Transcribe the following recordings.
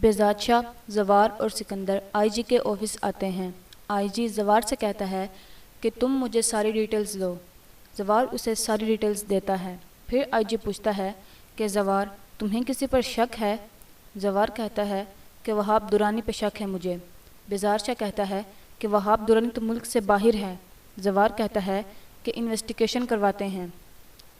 बेजाद शाह, जवार और सिकंदर आईजी के ऑफिस आते हैं। आईजी जवार से कहता है कि तुम मुझे सारी डिटेल्स दो। जवार उसे सारी डिटेल्स देता है। फिर आईजी पूछता है कि जवार, तुम्हें किसी पर शक है? जवार कहता है कि वहाब दुरानी पे शक है मुझे। बेजाद शाह कहता है कि वहाब दुरानी तो मुल्क से बाहर है। जवार कहता है कि इन्वेस्टिगेशन करवाते हैं।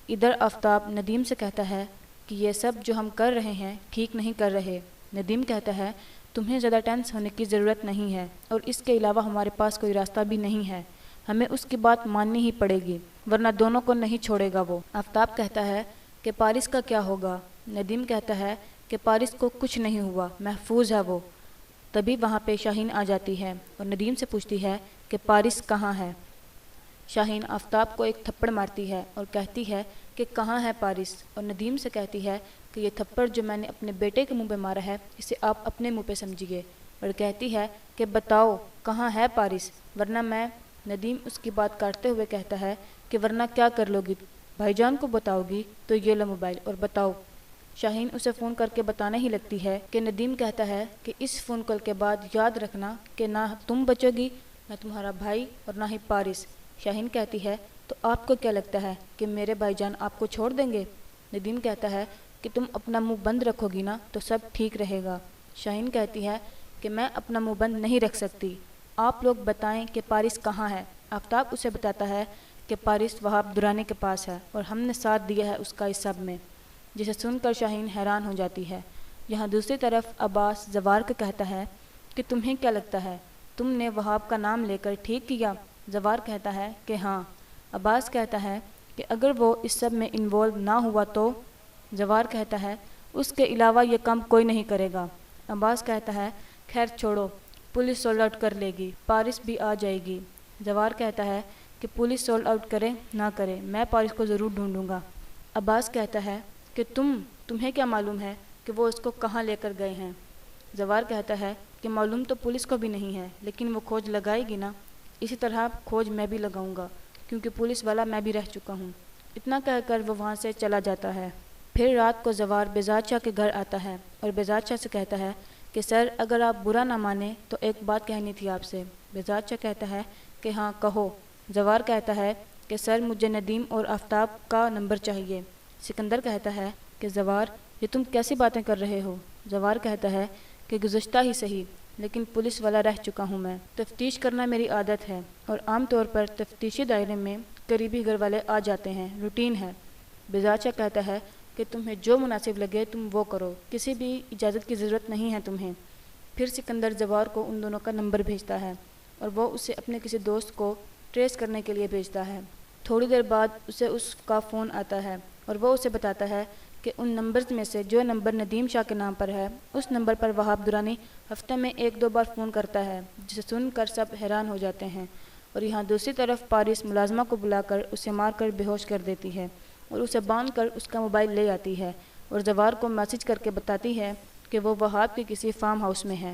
इधर आफ्ताब नदीम से कहता है कि ये सब जो हम कर रहे हैं ठीक नहीं कर रहे। नदीम कहता है तुम्हें ज़्यादा टेंस होने की ज़रूरत नहीं है और इसके अलावा हमारे पास कोई रास्ता भी नहीं है, हमें उसकी बात माननी ही पड़ेगी वरना दोनों को नहीं छोड़ेगा वो। आफ्ताब कहता है कि पारिस का क्या होगा? नदीम कहता है कि पारिस को कुछ नहीं हुआ, महफूज है वो। तभी वहाँ पे शाहीन आ जाती है और नदीम से पूछती है कि पारिस कहाँ है। शाहीन आफ्ताब को एक थप्पड़ मारती है और कहती है कि कहाँ है पारिस, और नदीम से कहती है कि ये थप्पड़ जो मैंने अपने बेटे के मुंह पे मारा है इसे आप अपने मुंह पे समझिए, और कहती है कि बताओ कहाँ है पारिस वरना मैं। नदीम उसकी बात काटते हुए कहता है कि वरना क्या कर लोगी, भाईजान को बताओगी तो ये लो मोबाइल और बताओ। शाहीन उसे फ़ोन करके बताने ही लगती है कि नदीम कहता है कि इस फ़ोन कॉल के बाद याद रखना कि ना तुम बचोगी, ना तुम्हारा भाई और ना ही पारिस। शाहीन कहती है तो आपको क्या लगता है कि मेरे भाईजान आपको छोड़ देंगे? नदीम कहता है कि तुम अपना मुंह बंद रखोगी ना तो सब ठीक रहेगा। शाहीन कहती है कि मैं अपना मुंह बंद नहीं रख सकती, आप लोग बताएं कि पारिस कहाँ है। आफ्ताब उसे बताता है कि पारिस वहाब दुरानी के पास है और हमने साथ दिया है उसका इस सब में, जिसे सुनकर शाहीन हैरान हो जाती है। यहाँ दूसरी तरफ अब्बास जवार को कहता है कि तुम्हें क्या लगता है, तुमने वहाब का नाम लेकर ठीक किया? जवार कहता है कि हाँ। अब्बास कहता है कि अगर वो इस सब में इन्वॉल्व ना हुआ तो? जवार कहता है उसके अलावा ये काम कोई नहीं करेगा। अब्बास कहता है खैर छोड़ो, पुलिस सोल्ड आउट कर लेगी, पारिस भी आ जाएगी। जवार कहता है कि पुलिस सोल्ड आउट करे ना करे मैं पारिस को ज़रूर ढूंढूंगा। अब्बास कहता है कि तुम्हें क्या मालूम है कि वो उसको कहाँ लेकर गए हैं? जवार कहता है कि मालूम तो पुलिस को भी नहीं है, लेकिन वो खोज लगाएगी ना, इसी तरह खोज मैं भी लगाऊंगा क्योंकि पुलिस वाला मैं भी रह चुका हूँ। इतना कहकर वो वहाँ से चला जाता है। फिर रात को जवार बेजाद शाह के घर आता है और बेजाद शाह से कहता है कि सर अगर आप बुरा ना माने तो एक बात कहनी थी आपसे। बेजाद शाह कहता है कि हाँ कहो। जवार कहता है कि सर मुझे नदीम और आफ्ताब का नंबर चाहिए। सिकंदर कहता है कि जवार ये तुम कैसी बातें कर रहे हो? जवार कहता है कि गुज़श्ता ही सही, लेकिन पुलिस वाला रह चुका हूँ मैं, तफ्तीश करना मेरी आदत है और आम तौर पर तफ्तीशी दायरे में करीबी घर वाले आ जाते हैं, रूटीन है। बेजाद शाह कहता है कि तुम्हें जो मुनासिब लगे तुम वो करो, किसी भी इजाज़त की ज़रूरत नहीं है तुम्हें। फिर सिकंदर जवार को उन दोनों का नंबर भेजता है और वो उसे अपने किसी दोस्त को ट्रेस करने के लिए भेजता है। थोड़ी देर बाद उसे उसका फ़ोन आता है और वो उसे बताता है कि उन नंबर्स में से जो नंबर नदीम शाह के नाम पर है उस नंबर पर वहाब दुरानी हफ्ते में 1-2 बार फ़ोन करता है, जिसे सुनकर सब हैरान हो जाते हैं। और यहाँ दूसरी तरफ पारिस मुलाजमा को बुलाकर उसे मारकर बेहोश कर देती है और उसे बांधकर उसका मोबाइल ले आती है और जवार को मैसेज करके बताती है कि वो वहाब के किसी फार्म हाउस में है।